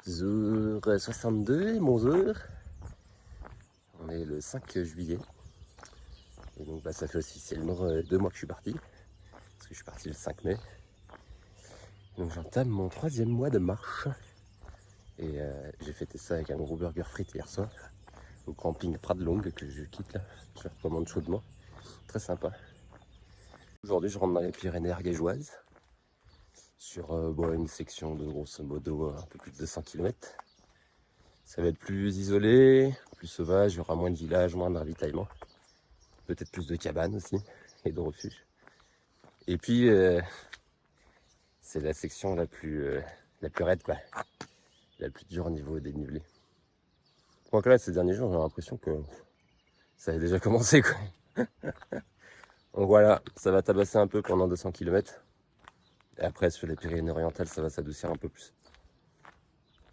62, 11h. On est le 5 juillet. Et donc ça fait officiellement 2 mois que je suis parti. Parce que je suis parti le 5 mai. Donc j'entame mon 3e mois de marche. Et j'ai fêté ça avec un gros burger frites hier soir. Au camping Prat de Longue que je quitte là. Je le recommande chaudement. Très sympa. Aujourd'hui je rentre dans les Pyrénées ariégeoises. Sur une section de grosso modo un peu plus de 200 km. Ça va être plus isolé, plus sauvage, il y aura moins de villages, moins de ravitaillement. Peut-être plus de cabanes aussi et de refuges. Et puis c'est la section la plus raide quoi. La plus dure au niveau dénivelé. Donc là ces derniers jours j'ai l'impression que ça avait déjà commencé quoi. Donc voilà, ça va tabasser un peu pendant 200 km. Et après sur les Pyrénées orientales ça va s'adoucir un peu plus.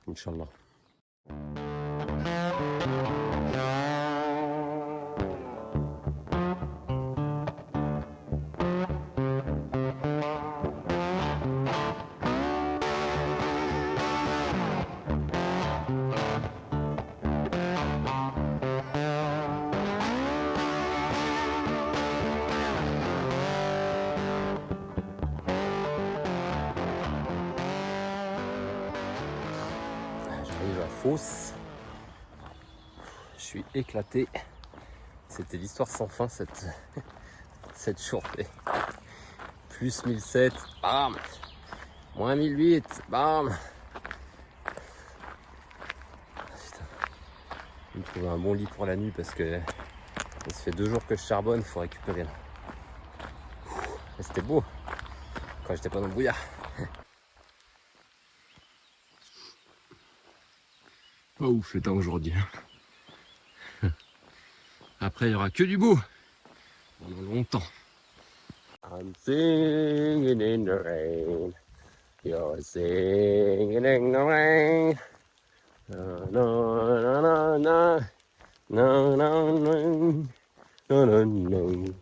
Inch'Allah. J'arrive à Fos. Je suis éclaté. C'était l'histoire sans fin cette journée. Plus 1007, bam. Moins 1008, bam. Putain. Je vais me trouver un bon lit pour la nuit parce que ça fait 2 jours que je charbonne, faut récupérer là. C'était beau quand j'étais pas dans le brouillard. Pas ouf le temps aujourd'hui. Après il y aura que du beau pendant longtemps. I'm singing in the rain. You're singing in the rain. Na na na na na na na na na.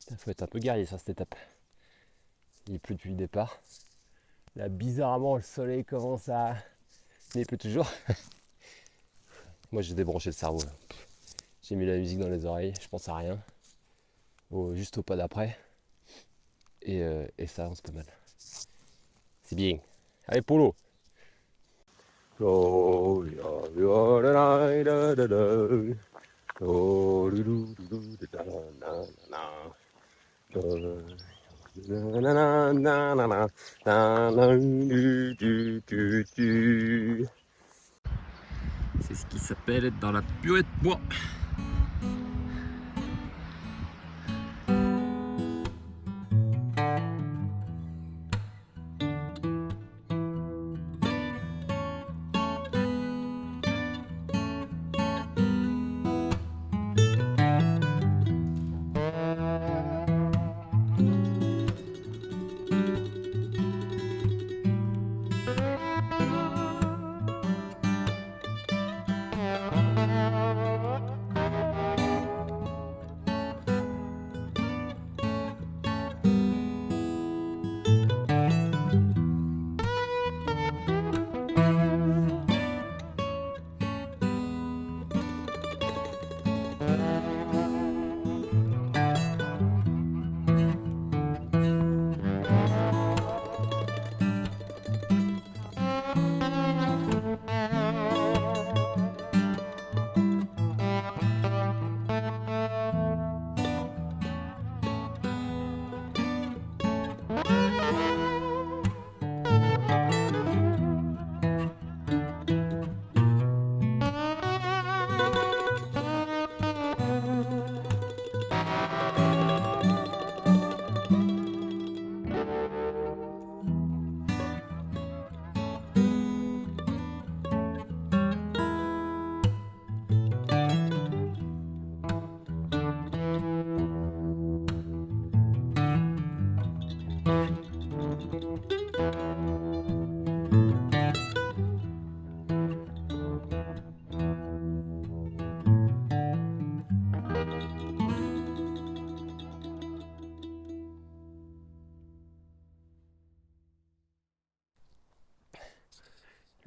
Il faut être un peu guerrier sur cette étape. Il pleut depuis le départ. Là, bizarrement, le soleil commence à... Mais il pleut toujours. Moi, j'ai débranché le cerveau. Là. J'ai mis la musique dans les oreilles, je pense à rien. Juste au pas d'après. Et ça avance pas mal. C'est bien. Allez, Polo. C'est ce qui s'appelle être dans la purée de bois.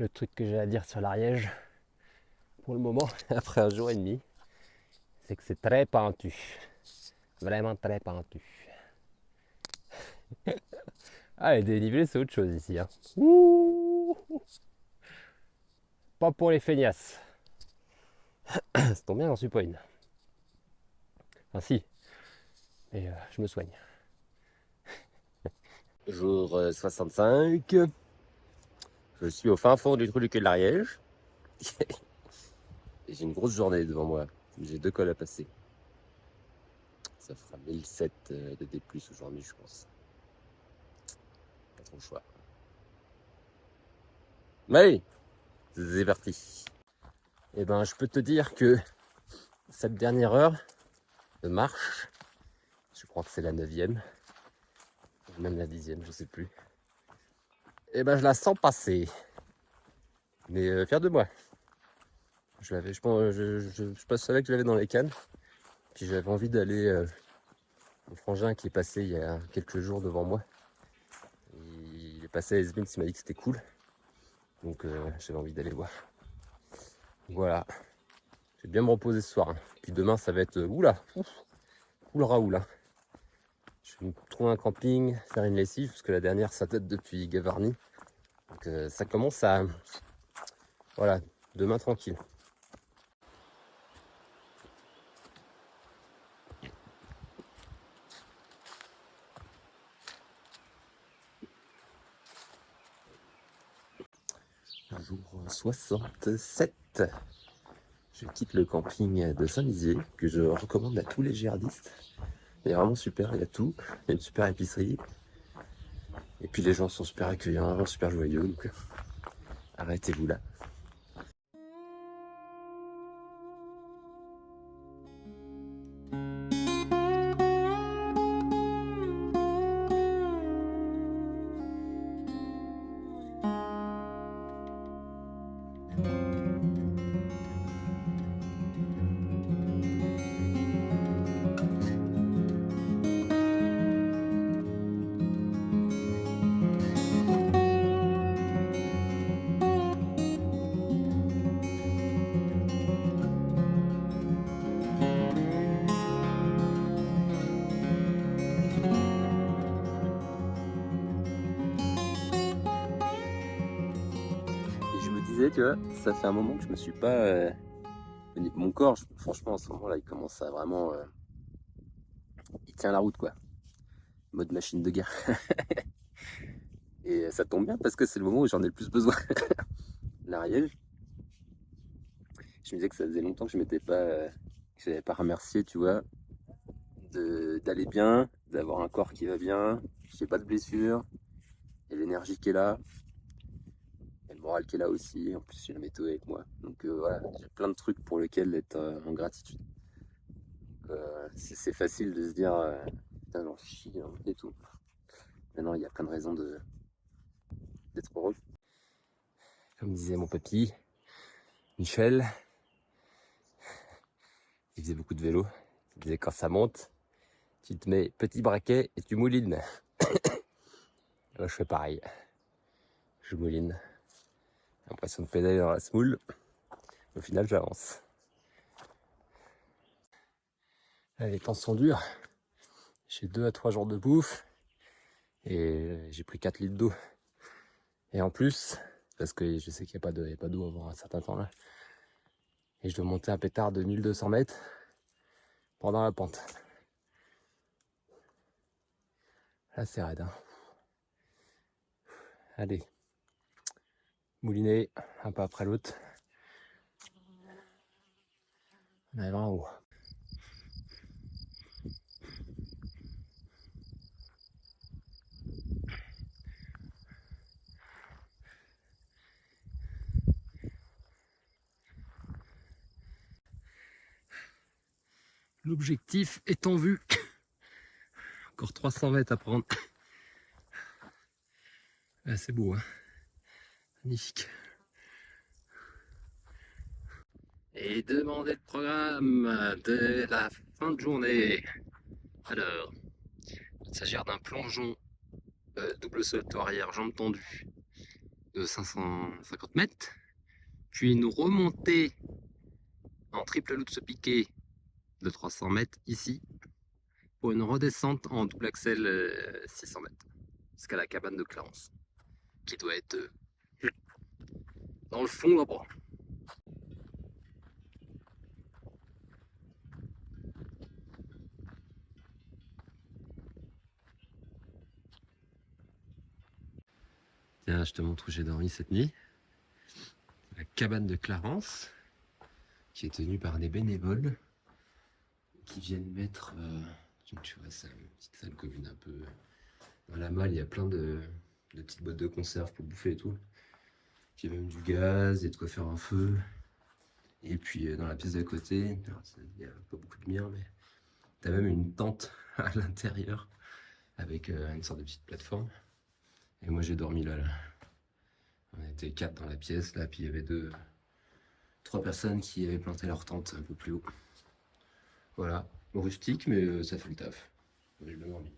le truc que j'ai à dire sur l'Ariège pour le moment, après un jour et demi, c'est que c'est très pentu. Vraiment très pentu. Ah, les dénivelés, c'est autre chose ici. Hein. Ouh, pas pour les feignasses. Ça tombe bien, j'en suis pas une. Enfin, si, mais je me soigne. Jour 65. Je suis au fin fond du trou du cul de l'Ariège. Et j'ai une grosse journée devant moi. J'ai 2 cols à passer. Ça fera 1007 de D+ aujourd'hui, je pense. Pas trop le choix. Mais c'est parti. Et ben, je peux te dire que cette dernière heure de marche, je crois que c'est la 9e, ou même la 10e, je sais plus. Et ben, je la sens passer. Mais fier de moi. Je l'avais, je pense, je savais que je l'avais dans les cannes. Puis j'avais envie d'aller. Mon frangin qui est passé il y a quelques jours devant moi. Il est passé à Esbins, il m'a dit que c'était cool. Donc j'avais envie d'aller voir. Voilà. Je vais bien me reposer ce soir. Hein. Puis demain, ça va être oula, oula. Je vais me trouver un camping, faire une lessive, parce que la dernière, ça date depuis Gavarnie. Donc ça commence à... Voilà, demain tranquille. Jour 67. Je quitte le camping de Saint-Lizier, que je recommande à tous les gérardistes. Il est vraiment super, il y a tout. Il y a une super épicerie. Et puis les gens sont super accueillants, super joyeux. Donc arrêtez-vous là. Tu vois, ça fait un moment que je me suis pas... Mon corps, franchement, en ce moment-là, il commence à vraiment... il tient la route, quoi. Mode machine de guerre. Et ça tombe bien parce que c'est le moment où j'en ai le plus besoin. L'Ariège. Je me disais que ça faisait longtemps que je m'étais pas... que j'avais pas remercié, tu vois, d'aller bien, d'avoir un corps qui va bien, j'ai pas de blessures, et l'énergie qui est là. Et le moral qui est là aussi, en plus j'ai la météo avec moi. Donc voilà, j'ai plein de trucs pour lesquels être en gratitude. C'est facile de se dire, putain j'en chie hein, et tout. Maintenant il y a plein de raisons d'être heureux. Comme disait mon papy, Michel, il faisait beaucoup de vélo. Il disait quand ça monte, tu te mets petit braquet et tu moulines. Moi je fais pareil. Je mouline. L'impression de pédaler dans la semoule. Au final j'avance. Les temps sont durs. J'ai 2 à 3 jours de bouffe. Et j'ai pris 4 litres d'eau. Et en plus, parce que je sais qu'il n'y a pas d'eau avant un certain temps là. Et je dois monter un pétard de 1200 mètres pendant la pente. Là c'est raide. Hein. Allez. Mouliner un pas après l'autre. On arrive en haut. L'objectif est en vue. Encore 300 mètres à prendre. Là, c'est beau, hein. Magnifique. Et demander le programme de la fin de journée. Alors, il s'agit d'un plongeon double salto arrière, jambes tendues. de 550 mètres, puis une remontée en triple loup de ce piqué de 300 mètres ici, pour une redescente en double axel 600 mètres, jusqu'à la cabane de Clarence, qui doit être dans le fond là-bas. Tiens, je te montre où j'ai dormi cette nuit. La cabane de Clarence, qui est tenue par des bénévoles qui viennent mettre, donc tu vois, c'est une petite salle commune un peu. Dans la malle, il y a plein de petites boîtes de conserve pour bouffer et tout. Puis il y a même du gaz, il y a de quoi faire un feu. Et puis dans la pièce d'à côté, il n'y a pas beaucoup de lumière, mais t'as même une tente à l'intérieur avec une sorte de petite plateforme. Et moi j'ai dormi là. On était 4 dans la pièce là, puis il y avait 3 personnes qui avaient planté leur tente un peu plus haut. Voilà, rustique, mais ça fait le taf. J'ai bien dormi.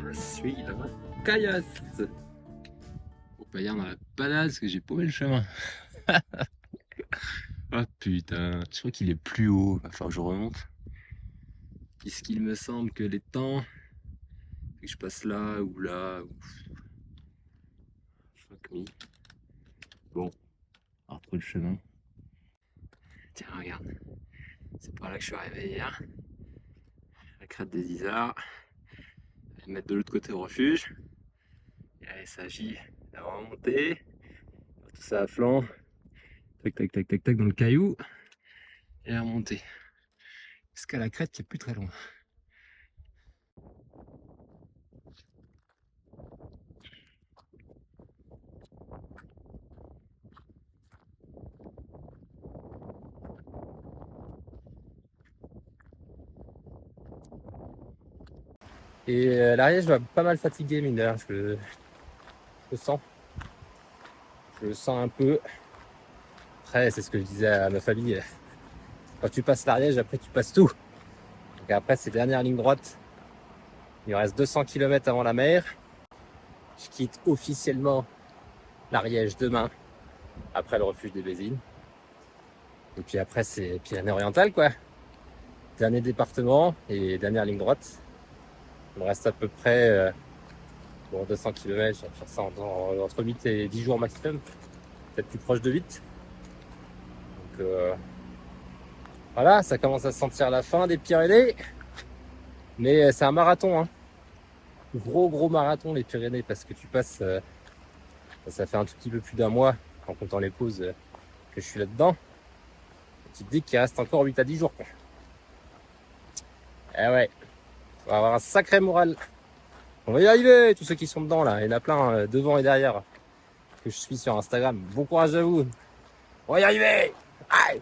Je suis dans la caillasse. Faut pas dire dans la balade parce que j'ai paumé le chemin. Ah putain, je crois qu'il est plus haut. Va falloir que je remonte. Puisqu'il me semble que les temps, que je passe là ou là. Ou... Fuck me. Bon, on retrouve le chemin. Tiens, regarde. C'est par là que je suis arrivé hier. La crête des Isards. Je vais me mettre de l'autre côté au refuge. Et là, il s'agit de remonter. Tout ça à flanc. Tac, tac, tac, tac, tac, dans le caillou. Et la remonter. Jusqu'à la crête qui est plus très loin. Et l'Ariège va pas mal fatiguer, mine de rien, je le sens. Je le sens un peu. Après, c'est ce que je disais à ma famille. Quand tu passes l'Ariège, après tu passes tout. Donc après, c'est dernière ligne droite. Il me reste 200 km avant la mer. Je quitte officiellement l'Ariège demain, après le refuge des Bézines. Et puis après, c'est Pyrénées-Orientales, quoi. Dernier département et dernière ligne droite. Il me reste à peu près 200 km, je vais faire ça entre 8 et 10 jours maximum, peut-être plus proche de 8. Donc voilà, ça commence à sentir la fin des Pyrénées, mais c'est un marathon, hein. Gros marathon les Pyrénées, parce que tu passes, ça fait un tout petit peu plus d'un mois, en comptant les pauses, que je suis là-dedans. Et tu te dis qu'il reste encore 8 à 10 jours, quoi. Eh ouais, on va avoir un sacré moral. On va y arriver, tous ceux qui sont dedans là. Il y en a plein devant et derrière que je suis sur Instagram. Bon courage à vous. On va y arriver. Aïe.